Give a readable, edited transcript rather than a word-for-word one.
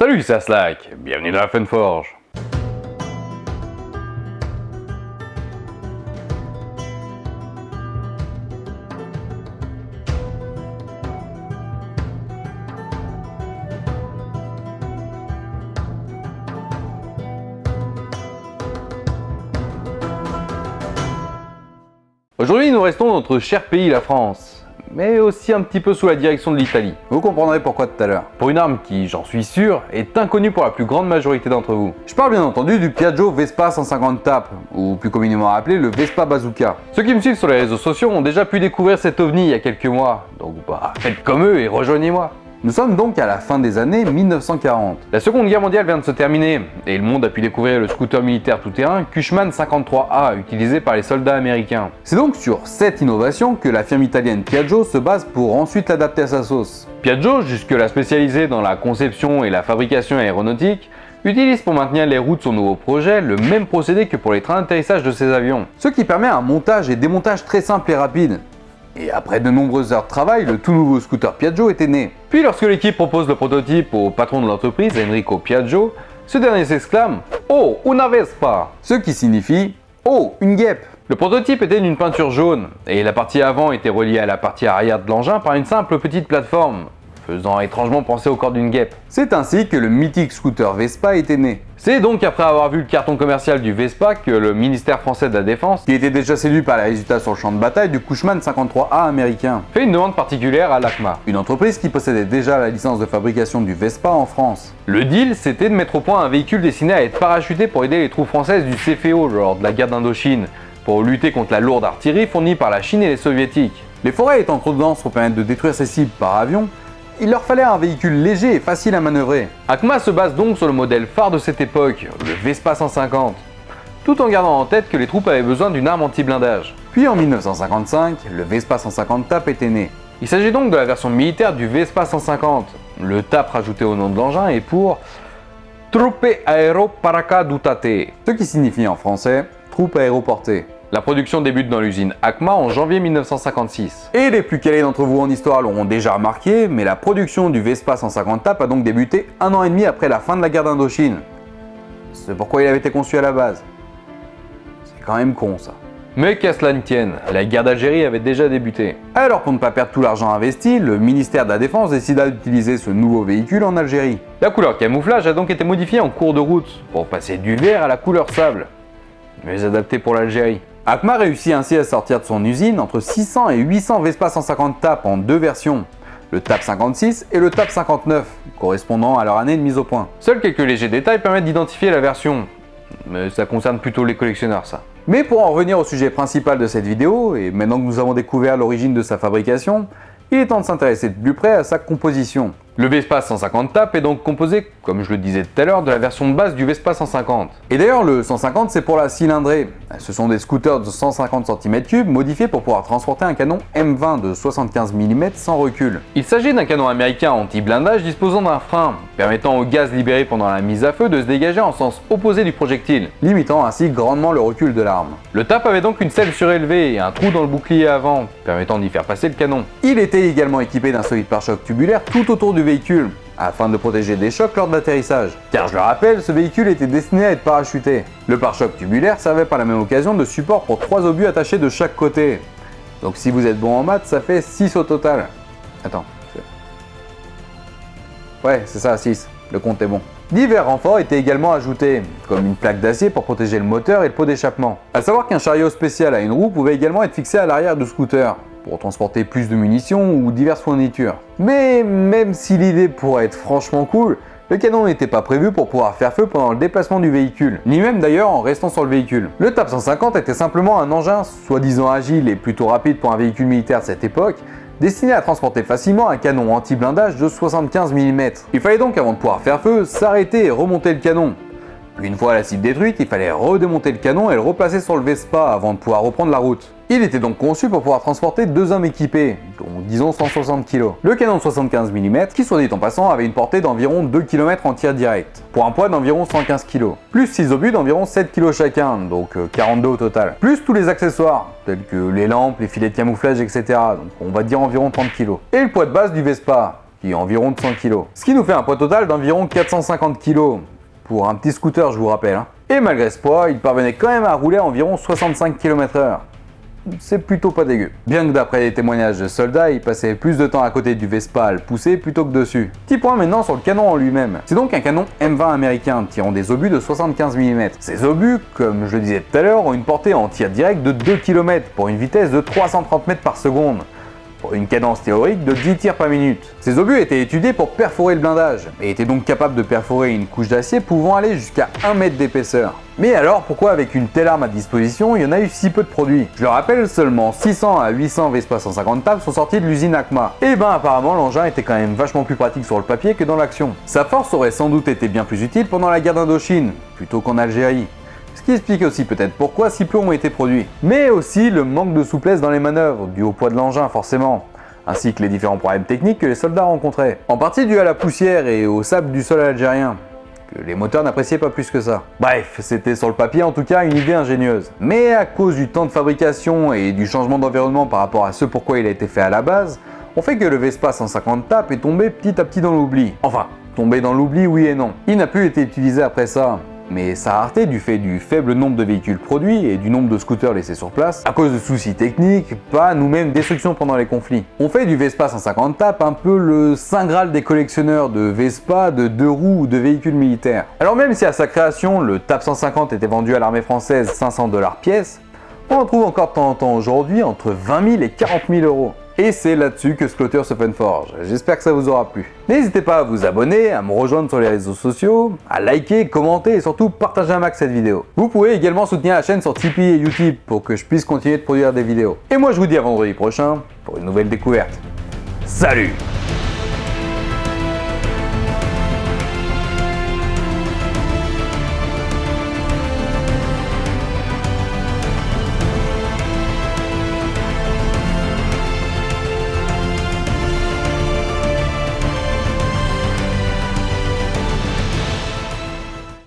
Salut, c'est Aslak, bienvenue dans la Funforge. Aujourd'hui, nous restons dans notre cher pays, la France, mais aussi un petit peu sous la direction de l'Italie. Vous comprendrez pourquoi tout à l'heure. Pour une arme qui, j'en suis sûr, est inconnue pour la plus grande majorité d'entre vous. Je parle bien entendu du Piaggio Vespa 150 TAP, ou plus communément appelé le Vespa Bazooka. Ceux qui me suivent sur les réseaux sociaux ont déjà pu découvrir cet ovni il y a quelques mois, donc faites comme eux et rejoignez-moi. Nous sommes donc à la fin des années 1940. La Seconde Guerre mondiale vient de se terminer, et le monde a pu découvrir le scooter militaire tout-terrain Cushman 53A, utilisé par les soldats américains. C'est donc sur cette innovation que la firme italienne Piaggio se base pour ensuite l'adapter à sa sauce. Piaggio, jusque-là spécialisé dans la conception et la fabrication aéronautique, utilise pour maintenir les routes de son nouveau projet le même procédé que pour les trains d'atterrissage de ses avions, ce qui permet un montage et démontage très simple et rapide. Et après de nombreuses heures de travail, le tout nouveau scooter Piaggio était né. Puis lorsque l'équipe propose le prototype au patron de l'entreprise, Enrico Piaggio, ce dernier s'exclame « Oh, una Vespa !» ce qui signifie « Oh, une guêpe !» Le prototype était d'une peinture jaune, et la partie avant était reliée à la partie arrière de l'engin par une simple petite plateforme, faisant étrangement penser au corps d'une guêpe. C'est ainsi que le mythique scooter Vespa était né. C'est donc après avoir vu le carton commercial du Vespa que le ministère français de la Défense, qui était déjà séduit par les résultats sur le champ de bataille du Cushman 53A américain, fait une demande particulière à l'ACMA, une entreprise qui possédait déjà la licence de fabrication du Vespa en France. Le deal, c'était de mettre au point un véhicule destiné à être parachuté pour aider les troupes françaises du CFO lors de la guerre d'Indochine, pour lutter contre la lourde artillerie fournie par la Chine et les Soviétiques. Les forêts étant trop denses pour permettre de détruire ces cibles par avion, il leur fallait un véhicule léger et facile à manœuvrer. ACMA se base donc sur le modèle phare de cette époque, le Vespa 150, tout en gardant en tête que les troupes avaient besoin d'une arme anti-blindage. Puis en 1955, le Vespa 150 TAP était né. Il s'agit donc de la version militaire du Vespa 150. Le TAP rajouté au nom de l'engin est pour Truppe Aeroparacadutate, ce qui signifie en français troupes aéroportées. La production débute dans l'usine ACMA en janvier 1956. Et les plus calés d'entre vous en histoire l'auront déjà remarqué, mais la production du Vespa 150 TAP a donc débuté 1 an et demi après la fin de la guerre d'Indochine. C'est pourquoi il avait été conçu à la base. C'est quand même con ça. Mais qu'à cela ne tienne, la guerre d'Algérie avait déjà débuté. Alors pour ne pas perdre tout l'argent investi, le ministère de la Défense décida d'utiliser ce nouveau véhicule en Algérie. La couleur camouflage a donc été modifiée en cours de route, pour passer du vert à la couleur sable, mais adaptée pour l'Algérie. ACMA réussit ainsi à sortir de son usine entre 600 et 800 Vespa 150 TAP en deux versions, le TAP 56 et le TAP 59, correspondant à leur année de mise au point. Seuls quelques légers détails permettent d'identifier la version, mais ça concerne plutôt les collectionneurs ça. Mais pour en revenir au sujet principal de cette vidéo, et maintenant que nous avons découvert l'origine de sa fabrication, il est temps de s'intéresser de plus près à sa composition. Le Vespa 150 TAP est donc composé, comme je le disais tout à l'heure, de la version de base du Vespa 150. Et d'ailleurs, le 150 c'est pour la cylindrée. Ce sont des scooters de 150 cm3 modifiés pour pouvoir transporter un canon M20 de 75 mm sans recul. Il s'agit d'un canon américain anti-blindage disposant d'un frein, permettant au gaz libéré pendant la mise à feu de se dégager en sens opposé du projectile, limitant ainsi grandement le recul de l'arme. Le TAP avait donc une selle surélevée et un trou dans le bouclier avant, permettant d'y faire passer le canon. Il était également équipé d'un solide pare-choc tubulaire tout autour du véhicule, afin de protéger des chocs lors de l'atterrissage. Car je le rappelle, ce véhicule était destiné à être parachuté. Le pare-choc tubulaire servait par la même occasion de support pour 3 obus attachés de chaque côté. Donc si vous êtes bon en maths, ça fait 6 au total. Attends. Ouais, c'est ça, 6. Le compte est bon. Divers renforts étaient également ajoutés, comme une plaque d'acier pour protéger le moteur et le pot d'échappement. A savoir qu'un chariot spécial à une roue pouvait également être fixé à l'arrière du scooter, pour transporter plus de munitions ou diverses fournitures. Mais même si l'idée pourrait être franchement cool, le canon n'était pas prévu pour pouvoir faire feu pendant le déplacement du véhicule, ni même d'ailleurs en restant sur le véhicule. Le TAP 150 était simplement un engin soi-disant agile et plutôt rapide pour un véhicule militaire de cette époque, destiné à transporter facilement un canon anti-blindage de 75 mm. Il fallait donc, avant de pouvoir faire feu, s'arrêter et remonter le canon. Une fois la cible détruite, il fallait redémonter le canon et le replacer sur le Vespa avant de pouvoir reprendre la route. Il était donc conçu pour pouvoir transporter 2 hommes équipés, dont disons 160 kg. Le canon de 75 mm, qui soit dit en passant avait une portée d'environ 2 km en tir direct, pour un poids d'environ 115 kg, plus 6 obus d'environ 7 kg chacun, donc 42 au total, plus tous les accessoires, tels que les lampes, les filets de camouflage, etc. Donc on va dire environ 30 kg. Et le poids de base du Vespa, qui est environ de 100 kg. Ce qui nous fait un poids total d'environ 450 kg. Pour un petit scooter, je vous rappelle. Et malgré ce poids, il parvenait quand même à rouler à environ 65 km/h. C'est plutôt pas dégueu. Bien que d'après les témoignages de soldats, il passait plus de temps à côté du Vespa à le pousser plutôt que dessus. Petit point maintenant sur le canon en lui-même. C'est donc un canon M20 américain tirant des obus de 75 mm. Ces obus, comme je le disais tout à l'heure, ont une portée en tir direct de 2 km pour une vitesse de 330 mètres par seconde, pour une cadence théorique de 10 tirs par minute. Ces obus étaient étudiés pour perforer le blindage, et étaient donc capables de perforer une couche d'acier pouvant aller jusqu'à 1 mètre d'épaisseur. Mais alors, pourquoi avec une telle arme à disposition, il y en a eu si peu de produits? Je le rappelle, seulement 600 à 800 Vespa 150 tables sont sortis de l'usine ACMA. Et ben apparemment, l'engin était quand même vachement plus pratique sur le papier que dans l'action. Sa force aurait sans doute été bien plus utile pendant la guerre d'Indochine, plutôt qu'en Algérie. Ce qui explique aussi peut-être pourquoi si peu ont été produits. Mais aussi le manque de souplesse dans les manœuvres, dû au poids de l'engin forcément, ainsi que les différents problèmes techniques que les soldats rencontraient. En partie dû à la poussière et au sable du sol algérien, que les moteurs n'appréciaient pas plus que ça. Bref, c'était sur le papier en tout cas une idée ingénieuse. Mais à cause du temps de fabrication et du changement d'environnement par rapport à ce pourquoi il a été fait à la base, on fait que le Vespa 150 TAP est tombé petit à petit dans l'oubli. Enfin, tombé dans l'oubli oui et non. Il n'a plus été utilisé après ça. Mais sa rareté du fait du faible nombre de véhicules produits et du nombre de scooters laissés sur place, à cause de soucis techniques, pannes ou même destruction pendant les conflits. On fait du Vespa 150 TAP un peu le saint graal des collectionneurs de Vespa, de deux roues ou de véhicules militaires. Alors même si à sa création, le TAP 150 était vendu à l'armée française 500 $ pièce, on en trouve encore de temps en temps aujourd'hui entre 20 000 et 40 000 euros. Et c'est là-dessus que Scooter se forge. J'espère que ça vous aura plu. N'hésitez pas à vous abonner, à me rejoindre sur les réseaux sociaux, à liker, commenter et surtout partager un max cette vidéo. Vous pouvez également soutenir la chaîne sur Tipeee et Utip pour que je puisse continuer de produire des vidéos. Et moi je vous dis à vendredi prochain pour une nouvelle découverte. Salut!